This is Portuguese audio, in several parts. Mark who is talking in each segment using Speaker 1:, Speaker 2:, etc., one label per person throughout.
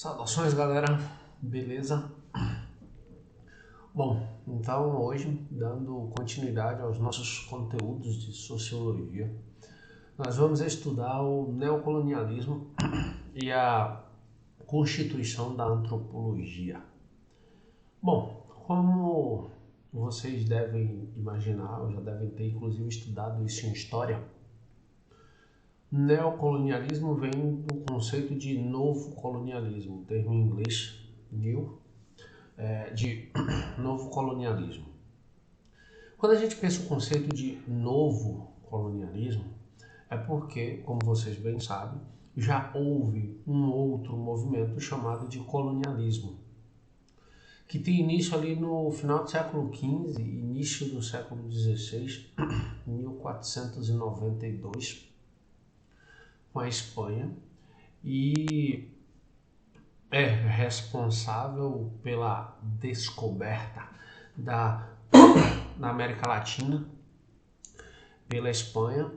Speaker 1: Saudações, galera, beleza? Bom, então hoje, dando continuidade aos nossos conteúdos de sociologia, nós vamos estudar o neocolonialismo e a constituição da antropologia. Bom, como vocês devem imaginar, ou já devem ter inclusive estudado isso em história, neocolonialismo vem do conceito de novo colonialismo, termo em inglês, new, de novo colonialismo. Quando a gente pensa o conceito de novo colonialismo, é porque, como vocês bem sabem, já houve um outro movimento chamado de colonialismo, que tem início ali no final do século XV, início do século XVI, 1492, com a Espanha, e é responsável pela descoberta da América Latina pela Espanha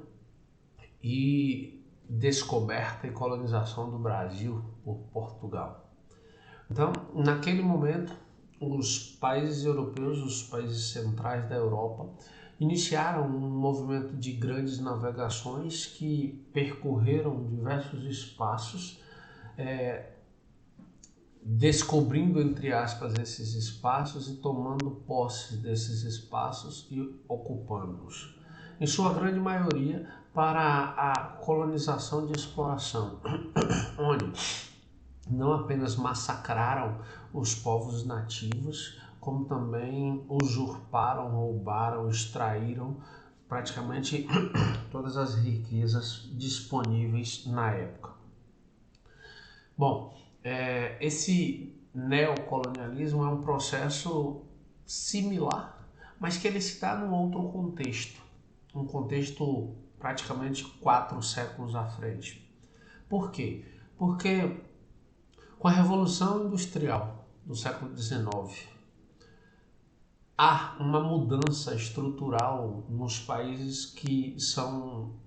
Speaker 1: e descoberta e colonização do Brasil por Portugal. Então, naquele momento, os países europeus, os países centrais da Europa, iniciaram um movimento de grandes navegações que percorreram diversos espaços, descobrindo, entre aspas, esses espaços e tomando posse desses espaços e ocupando-os. Em sua grande maioria, para a colonização de exploração, onde não apenas massacraram os povos nativos, como também usurparam, roubaram, extraíram praticamente todas as riquezas disponíveis na época. Bom, esse neocolonialismo é um processo similar, mas que ele se dá num outro contexto, um contexto praticamente 4 séculos à frente. Por quê? Porque com a Revolução Industrial do século XIX, há uma mudança estrutural nos países que são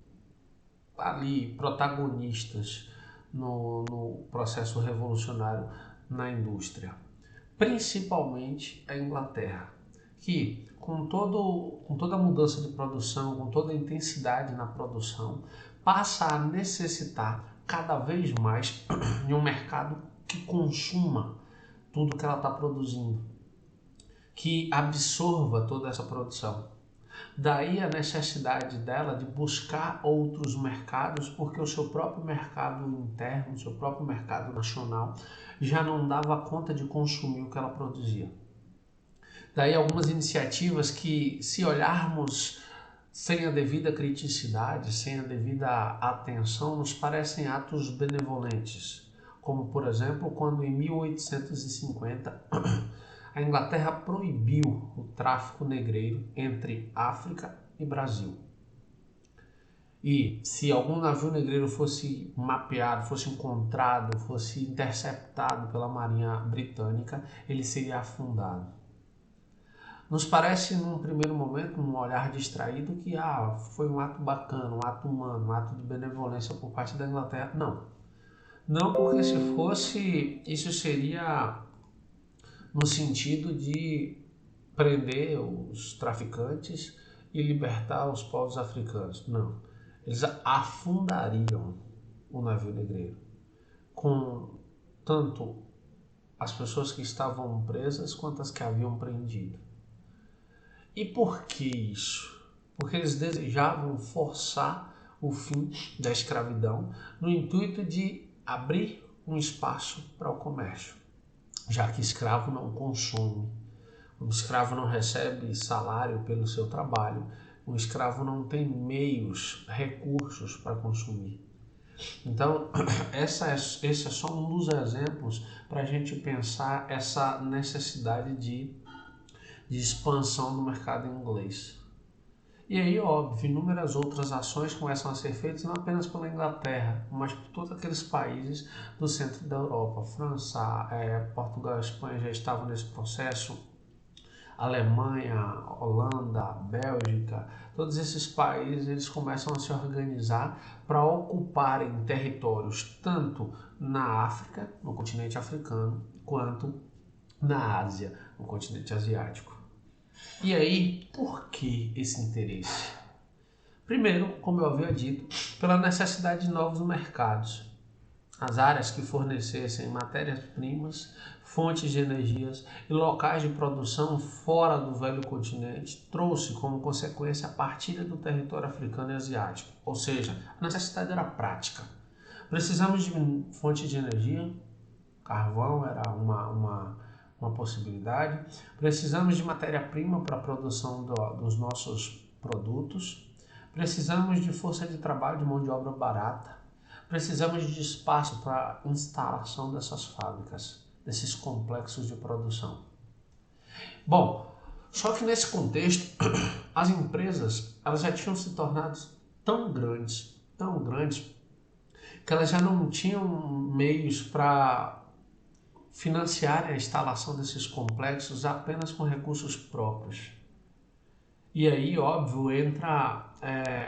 Speaker 1: ali protagonistas no processo revolucionário na indústria, principalmente a Inglaterra, que com toda a mudança de produção, com toda a intensidade na produção, passa a necessitar cada vez mais de um mercado que consuma tudo que ela está produzindo, que absorva toda essa produção. Daí a necessidade dela de buscar outros mercados, porque o seu próprio mercado interno, o seu próprio mercado nacional, já não dava conta de consumir o que ela produzia. Daí algumas iniciativas que, se olharmos sem a devida criticidade, sem a devida atenção, nos parecem atos benevolentes, como por exemplo quando em 1850 a Inglaterra proibiu o tráfico negreiro entre África e Brasil. E se algum navio negreiro fosse mapeado, fosse encontrado, fosse interceptado pela Marinha Britânica, ele seria afundado. Nos parece, num primeiro momento, num olhar distraído, que foi um ato bacana, um ato humano, um ato de benevolência por parte da Inglaterra. Não, porque se fosse, isso seria no sentido de prender os traficantes e libertar os povos africanos. Não, eles afundariam o navio negreiro, com tanto as pessoas que estavam presas quanto as que haviam prendido. E por que isso? Porque eles desejavam forçar o fim da escravidão no intuito de abrir um espaço para o comércio, já que escravo não consome, um escravo não recebe salário pelo seu trabalho, um escravo não tem meios, recursos para consumir. Então, esse é só um dos exemplos para a gente pensar essa necessidade de expansão do mercado inglês. E aí, óbvio, inúmeras outras ações começam a ser feitas não apenas pela Inglaterra, mas por todos aqueles países do centro da Europa. França, Portugal e Espanha já estavam nesse processo. Alemanha, Holanda, Bélgica, todos esses países eles começam a se organizar para ocuparem territórios tanto na África, no continente africano, quanto na Ásia, no continente asiático. E aí, por que esse interesse? Primeiro, como eu havia dito, pela necessidade de novos mercados. As áreas que fornecessem matérias-primas, fontes de energias e locais de produção fora do velho continente trouxe como consequência a partilha do território africano e asiático. Ou seja, a necessidade era prática. Precisamos de fontes de energia, carvão era uma possibilidade. Precisamos de matéria-prima para a produção dos nossos produtos. Precisamos de força de trabalho, de mão de obra barata. Precisamos de espaço para a instalação dessas fábricas, desses complexos de produção. Bom, só que nesse contexto, as empresas elas já tinham se tornado tão grandes, que elas já não tinham meios para financiar a instalação desses complexos apenas com recursos próprios. E aí, óbvio, entra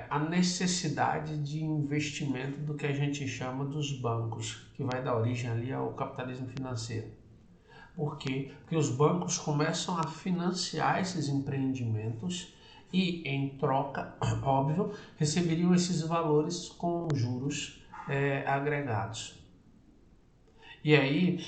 Speaker 1: a necessidade de investimento do que a gente chama dos bancos, que vai dar origem ali ao capitalismo financeiro. Por quê? Porque os bancos começam a financiar esses empreendimentos e, em troca, óbvio, receberiam esses valores com juros agregados. E aí,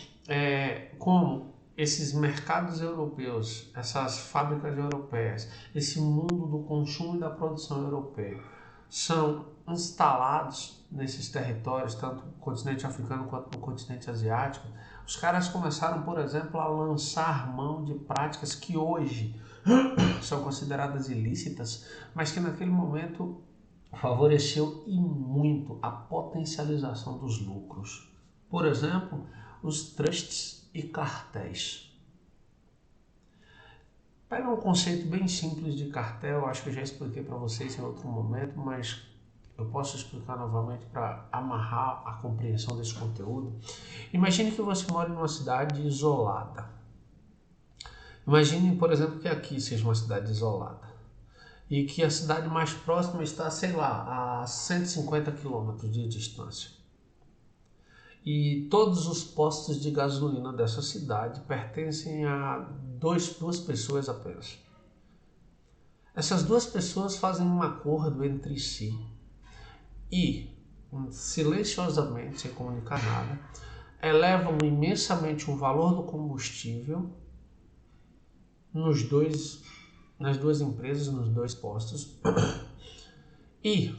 Speaker 1: como esses mercados europeus, essas fábricas europeias, esse mundo do consumo e da produção europeia, são instalados nesses territórios, tanto no continente africano quanto no continente asiático, os caras começaram, por exemplo, a lançar mão de práticas que hoje são consideradas ilícitas, mas que naquele momento favoreceu e muito a potencialização dos lucros. Por exemplo, os trusts e cartéis. Pega um conceito bem simples de cartel, acho que eu já expliquei para vocês em outro momento, mas eu posso explicar novamente para amarrar a compreensão desse conteúdo. Imagine que você mora em uma cidade isolada. Imagine, por exemplo, que aqui seja uma cidade isolada e que a cidade mais próxima está, sei lá, a 150 quilômetros de distância. E todos os postos de gasolina dessa cidade pertencem a duas pessoas apenas. Essas duas pessoas fazem um acordo entre si e, silenciosamente, sem comunicar nada, elevam imensamente o valor do combustível nas duas empresas, nos dois postos, e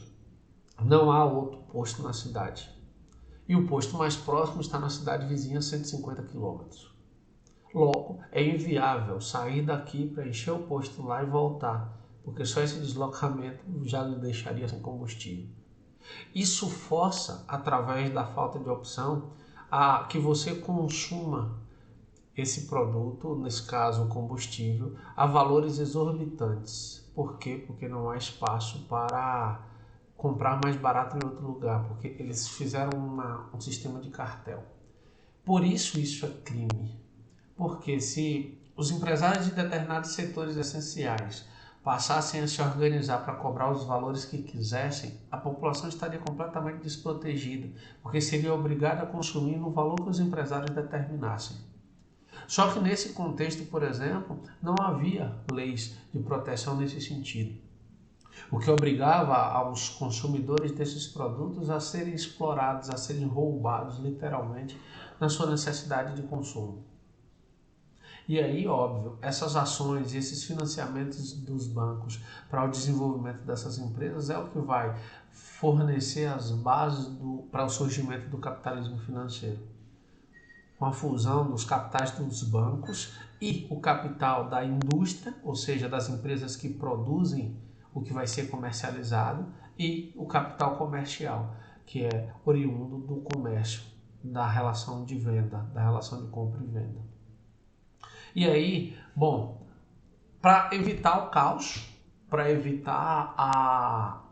Speaker 1: não há outro posto na cidade. E o posto mais próximo está na cidade vizinha a 150 quilômetros. Logo, é inviável sair daqui para encher o posto lá e voltar, porque só esse deslocamento já lhe deixaria sem combustível. Isso força, através da falta de opção, a que você consuma esse produto, nesse caso o combustível, a valores exorbitantes. Por quê? Porque não há espaço para comprar mais barato em outro lugar, porque eles fizeram um sistema de cartel. Por isso é crime. Porque se os empresários de determinados setores essenciais passassem a se organizar para cobrar os valores que quisessem, a população estaria completamente desprotegida, porque seria obrigada a consumir no valor que os empresários determinassem. Só que nesse contexto, por exemplo, não havia leis de proteção nesse sentido, o que obrigava aos consumidores desses produtos a serem explorados, a serem roubados literalmente na sua necessidade de consumo. E aí, óbvio, essas ações e esses financiamentos dos bancos para o desenvolvimento dessas empresas é o que vai fornecer as bases para o surgimento do capitalismo financeiro. Com a fusão dos capitais dos bancos e o capital da indústria, ou seja, das empresas que produzem o que vai ser comercializado, e o capital comercial, que é oriundo do comércio, da relação de venda, da relação de compra e venda. E aí, bom, para evitar o caos, para evitar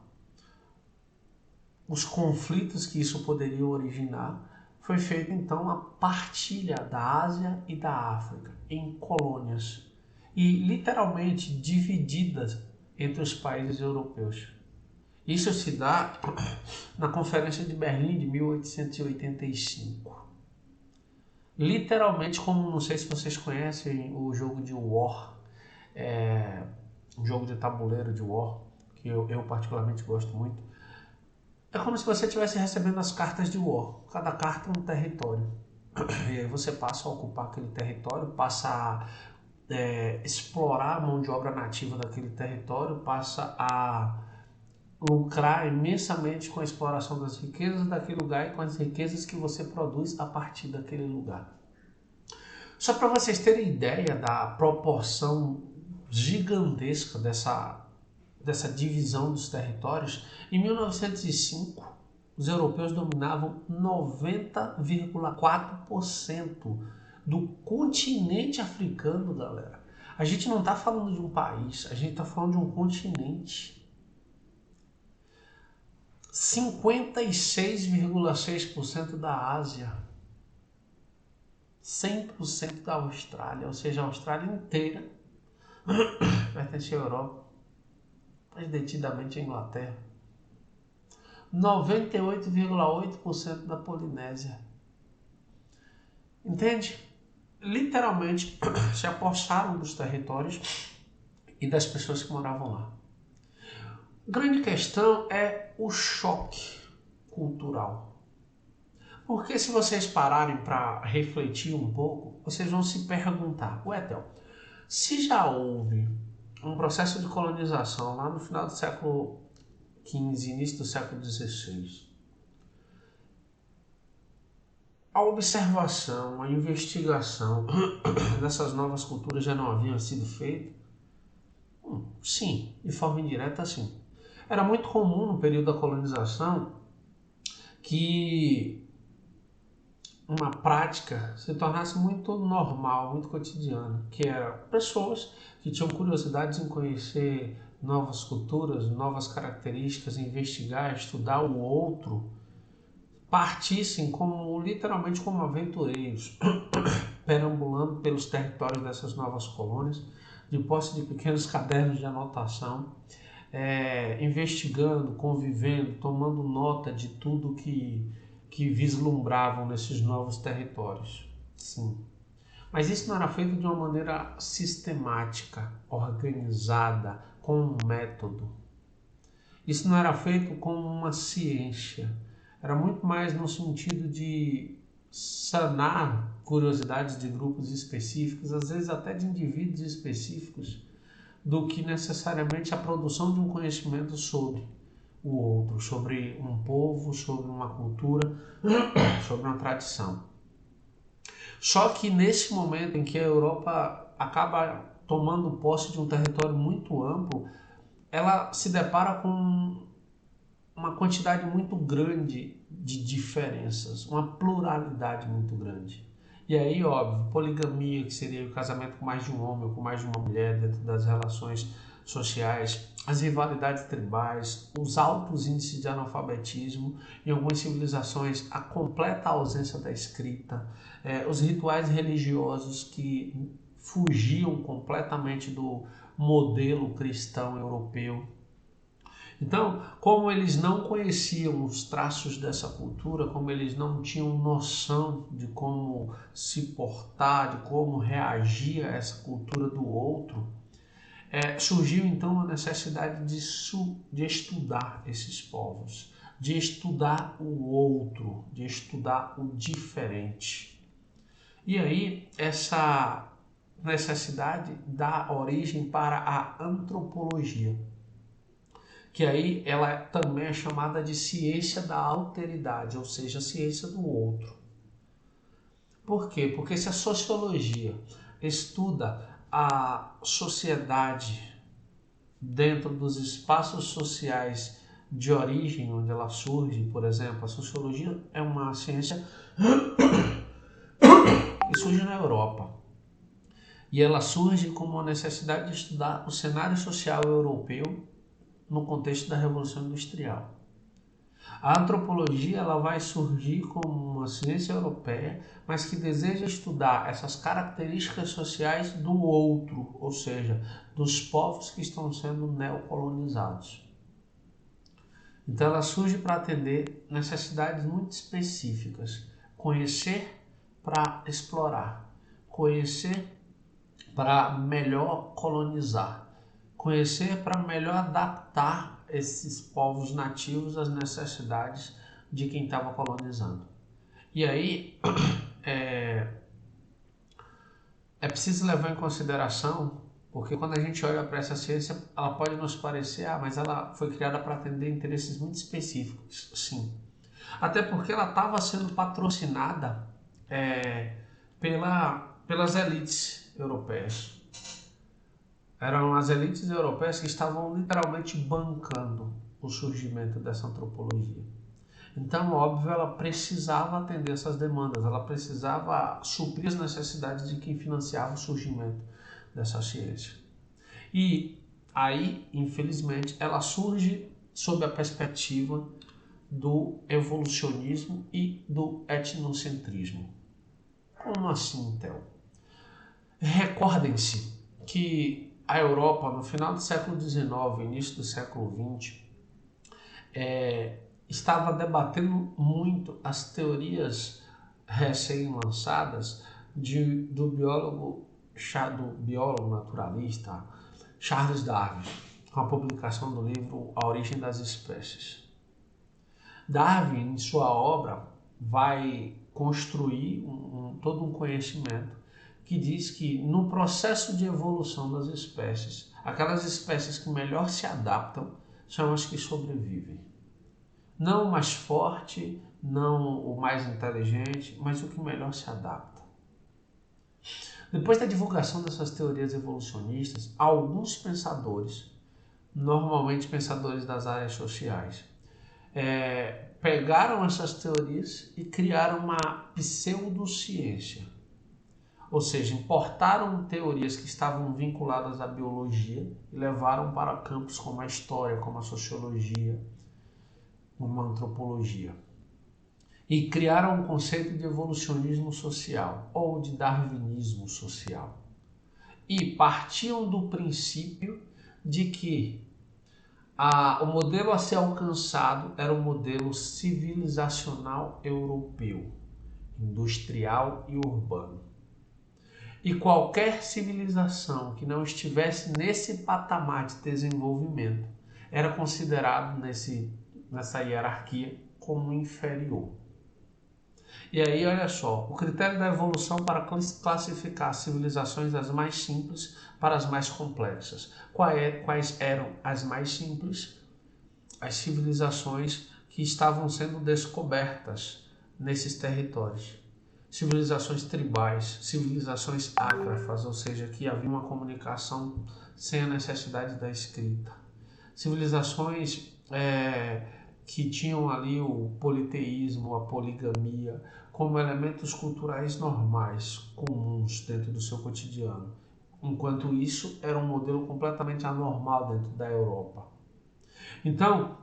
Speaker 1: os conflitos que isso poderia originar, foi feita então a partilha da Ásia e da África em colônias. e literalmente divididas entre os países europeus. Isso se dá na Conferência de Berlim de 1885. Literalmente, como não sei se vocês conhecem o jogo de War, um jogo de tabuleiro de War, que eu particularmente gosto muito. É como se você estivesse recebendo as cartas de War. Cada carta é um território. E aí você passa a ocupar aquele território, passa a explorar a mão de obra nativa daquele território, passa a lucrar imensamente com a exploração das riquezas daquele lugar e com as riquezas que você produz a partir daquele lugar. Só para vocês terem ideia da proporção gigantesca dessa divisão dos territórios, em 1905 os europeus dominavam 90,4% do continente africano, galera. A gente não está falando de um país, a gente está falando de um continente. 56,6% da Ásia, 100% da Austrália, ou seja, a Austrália inteira pertence à Europa, mas detidamente à Inglaterra. 98,8% da Polinésia. Entende? Literalmente se apossaram dos territórios e das pessoas que moravam lá. A grande questão é o choque cultural. Porque se vocês pararem para refletir um pouco, vocês vão se perguntar, Ethel, se já houve um processo de colonização lá no final do século XV, início do século XVI, a observação, a investigação dessas novas culturas já não haviam sido feita? Sim, de forma indireta, sim. Era muito comum no período da colonização que uma prática se tornasse muito normal, muito cotidiana, que eram pessoas que tinham curiosidade em conhecer novas culturas, novas características, investigar, estudar o outro, partissem literalmente como aventureiros, perambulando pelos territórios dessas novas colônias, de posse de pequenos cadernos de anotação, investigando, convivendo, tomando nota de tudo que vislumbravam nesses novos territórios. Sim. Mas isso não era feito de uma maneira sistemática, organizada, com um método. Isso não era feito como uma ciência. Era muito mais no sentido de sanar curiosidades de grupos específicos, às vezes até de indivíduos específicos, do que necessariamente a produção de um conhecimento sobre o outro, sobre um povo, sobre uma cultura, sobre uma tradição. Só que nesse momento em que a Europa acaba tomando posse de um território muito amplo, ela se depara com uma quantidade muito grande de diferenças, uma pluralidade muito grande. E aí, óbvio, poligamia, que seria o casamento com mais de um homem ou com mais de uma mulher dentro das relações sociais, as rivalidades tribais, os altos índices de analfabetismo, em algumas civilizações a completa ausência da escrita, os rituais religiosos que fugiam completamente do modelo cristão europeu. Então, como eles não conheciam os traços dessa cultura, como eles não tinham noção de como se portar, de como reagir a essa cultura do outro, surgiu então a necessidade de estudar esses povos, de estudar o outro, de estudar o diferente. E aí, essa necessidade dá origem para a antropologia, que aí ela também é chamada de ciência da alteridade, ou seja, a ciência do outro. Por quê? Porque se a sociologia estuda a sociedade dentro dos espaços sociais de origem onde ela surge, por exemplo, a sociologia é uma ciência que surge na Europa. E ela surge como uma necessidade de estudar o cenário social europeu no contexto da Revolução Industrial. A antropologia ela vai surgir como uma ciência europeia, mas que deseja estudar essas características sociais do outro, ou seja, dos povos que estão sendo neocolonizados. Então ela surge para atender necessidades muito específicas. Conhecer para explorar, conhecer para melhor colonizar, conhecer para melhor adaptar esses povos nativos às necessidades de quem estava colonizando. E aí é preciso levar em consideração, porque quando a gente olha para essa ciência, ela pode nos parecer, mas ela foi criada para atender interesses muito específicos, sim. Até porque ela estava sendo patrocinada pelas elites europeias. Eram as elites europeias que estavam literalmente bancando o surgimento dessa antropologia. Então, óbvio, ela precisava atender essas demandas, ela precisava suprir as necessidades de quem financiava o surgimento dessa ciência. E aí, infelizmente, ela surge sob a perspectiva do evolucionismo e do etnocentrismo. Como assim, Theo? Recordem-se que a Europa, no final do século XIX, início do século XX, estava debatendo muito as teorias recém-lançadas do biólogo naturalista Charles Darwin, com a publicação do livro A Origem das Espécies. Darwin, em sua obra, vai construir todo um conhecimento que diz que no processo de evolução das espécies, aquelas espécies que melhor se adaptam são as que sobrevivem. Não o mais forte, não o mais inteligente, mas o que melhor se adapta. Depois da divulgação dessas teorias evolucionistas, alguns pensadores, normalmente pensadores das áreas sociais, pegaram essas teorias e criaram uma pseudociência. Ou seja, importaram teorias que estavam vinculadas à biologia e levaram para campos como a história, como a sociologia, como a antropologia. E criaram um conceito de evolucionismo social ou de darwinismo social. E partiam do princípio de que o modelo a ser alcançado era o modelo civilizacional europeu, industrial e urbano. E qualquer civilização que não estivesse nesse patamar de desenvolvimento era considerado nessa hierarquia como inferior. E aí, olha só, o critério da evolução para classificar as civilizações das mais simples para as mais complexas. Quais eram as mais simples? As civilizações que estavam sendo descobertas nesses territórios. Civilizações tribais, civilizações ágrafas, ou seja, que havia uma comunicação sem a necessidade da escrita. Civilizações que tinham ali o politeísmo, a poligamia, como elementos culturais normais, comuns dentro do seu cotidiano. Enquanto isso, era um modelo completamente anormal dentro da Europa. Então,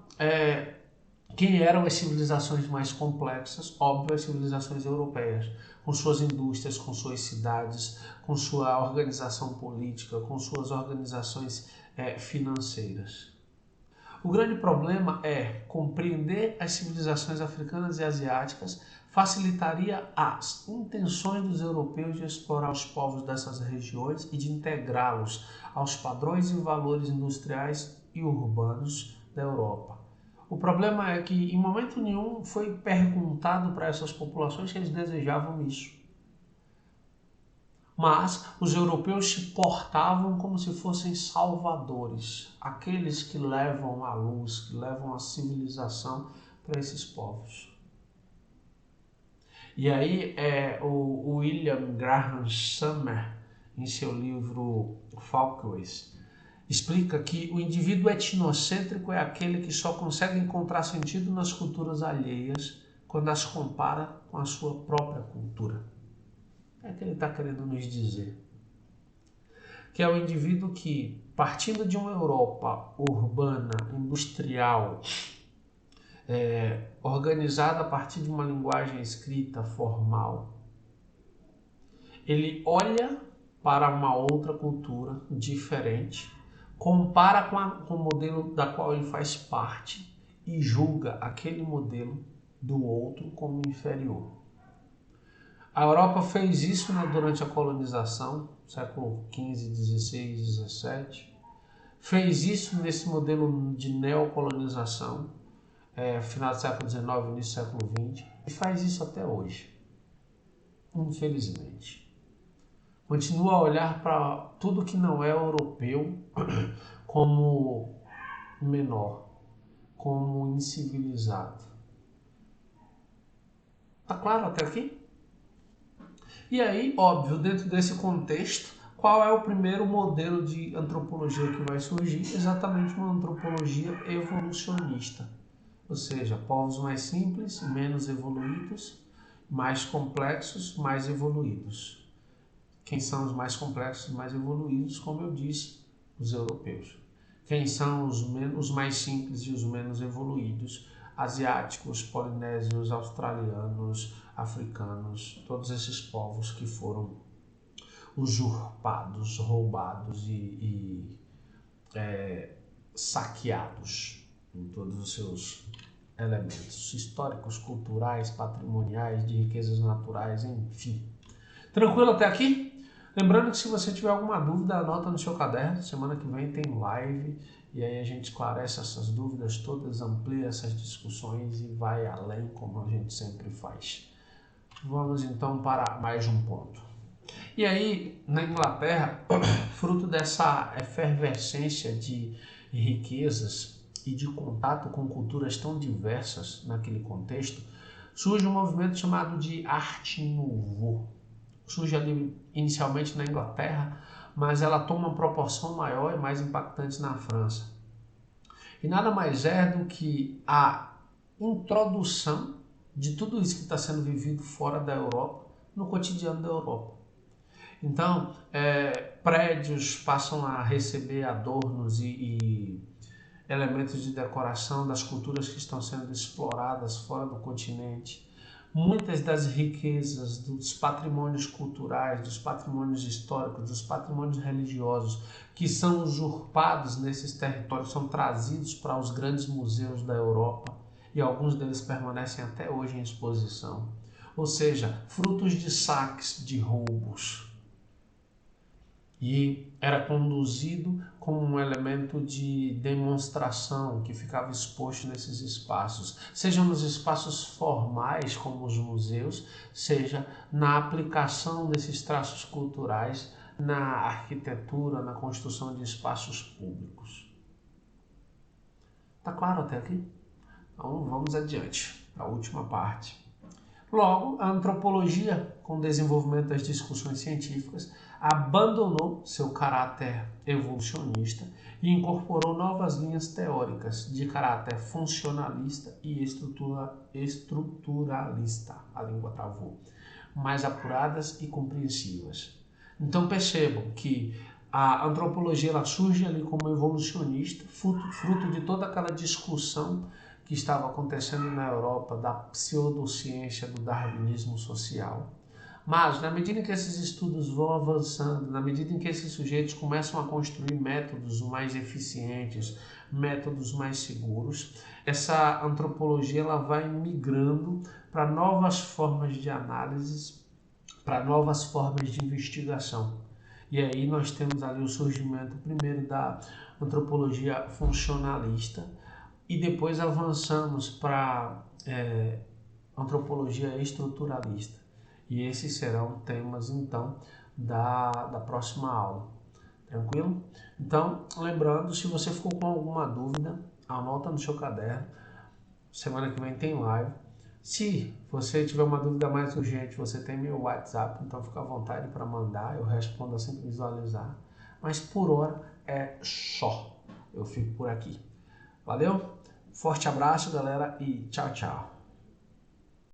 Speaker 1: quem eram as civilizações mais complexas? Óbvio, as civilizações europeias, com suas indústrias, com suas cidades, com sua organização política, com suas organizações financeiras. O grande problema é compreender as civilizações africanas e asiáticas facilitaria as intenções dos europeus de explorar os povos dessas regiões e de integrá-los aos padrões e valores industriais e urbanos da Europa. O problema é que em momento nenhum foi perguntado para essas populações se eles desejavam isso. Mas os europeus se portavam como se fossem salvadores, aqueles que levam a luz, que levam a civilização para esses povos. E aí o William Graham Sumner, em seu livro Folkways, explica que o indivíduo etnocêntrico é aquele que só consegue encontrar sentido nas culturas alheias quando as compara com a sua própria cultura. É que ele está querendo nos dizer. Que é o indivíduo que, partindo de uma Europa urbana, industrial, organizado a partir de uma linguagem escrita formal. Ele olha para uma outra cultura diferente, compara com o modelo da qual ele faz parte e julga aquele modelo do outro como inferior. A Europa fez isso, né, durante a colonização, século XV, XVI, XVII. Fez isso nesse modelo de neocolonização, final do século XIX, início do século XX, e faz isso até hoje, infelizmente. Continua a olhar para tudo que não é europeu como menor, como incivilizado. Tá claro até aqui? E aí, óbvio, dentro desse contexto, qual é o primeiro modelo de antropologia que vai surgir? Exatamente uma antropologia evolucionista. Ou seja, povos mais simples, menos evoluídos, mais complexos, mais evoluídos. Quem são os mais complexos e mais evoluídos? Como eu disse, os europeus. Quem são os mais simples e os menos evoluídos? Asiáticos, polinésios, australianos, africanos, todos esses povos que foram usurpados, roubados e saqueados em todos os seus elementos históricos, culturais, patrimoniais, de riquezas naturais, enfim. Tranquilo até aqui? Lembrando que se você tiver alguma dúvida, anota no seu caderno. Semana que vem tem live e aí a gente esclarece essas dúvidas todas, amplia essas discussões e vai além, como a gente sempre faz. Vamos então para mais um ponto. E aí, na Inglaterra, fruto dessa efervescência de riquezas e de contato com culturas tão diversas naquele contexto, surge um movimento chamado de Arte Nouveau. Surge ali inicialmente na Inglaterra, mas ela toma uma proporção maior e mais impactante na França. E nada mais é do que a introdução de tudo isso que está sendo vivido fora da Europa no cotidiano da Europa. Então, prédios passam a receber adornos e elementos de decoração das culturas que estão sendo exploradas fora do continente. Muitas das riquezas dos patrimônios culturais, dos patrimônios históricos, dos patrimônios religiosos que são usurpados nesses territórios são trazidos para os grandes museus da Europa e alguns deles permanecem até hoje em exposição. Ou seja, frutos de saques, de roubos. E era conduzido como um elemento de demonstração que ficava exposto nesses espaços, seja nos espaços formais como os museus, seja na aplicação desses traços culturais na arquitetura, na construção de espaços públicos. Tá claro até aqui? Então vamos adiante, a última parte. Logo, a antropologia, com o desenvolvimento das discussões científicas, abandonou seu caráter evolucionista e incorporou novas linhas teóricas de caráter funcionalista e estruturalista, a língua travou, mais apuradas e compreensivas. Então percebam que a antropologia ela surge ali como evolucionista, fruto de toda aquela discussão que estava acontecendo na Europa da pseudociência do darwinismo social. Mas, na medida em que esses estudos vão avançando, na medida em que esses sujeitos começam a construir métodos mais eficientes, métodos mais seguros, essa antropologia ela vai migrando para novas formas de análise, para novas formas de investigação. E aí nós temos ali o surgimento primeiro da antropologia funcionalista, e depois avançamos para antropologia estruturalista. E esses serão temas, então, da próxima aula. Tranquilo? Então, lembrando, se você ficou com alguma dúvida, anota no seu caderno. Semana que vem tem live. Se você tiver uma dúvida mais urgente, você tem meu WhatsApp, então fica à vontade para mandar. Eu respondo assim que visualizar. Mas por hora é só. Eu fico por aqui. Valeu? Forte abraço, galera, e tchau, tchau.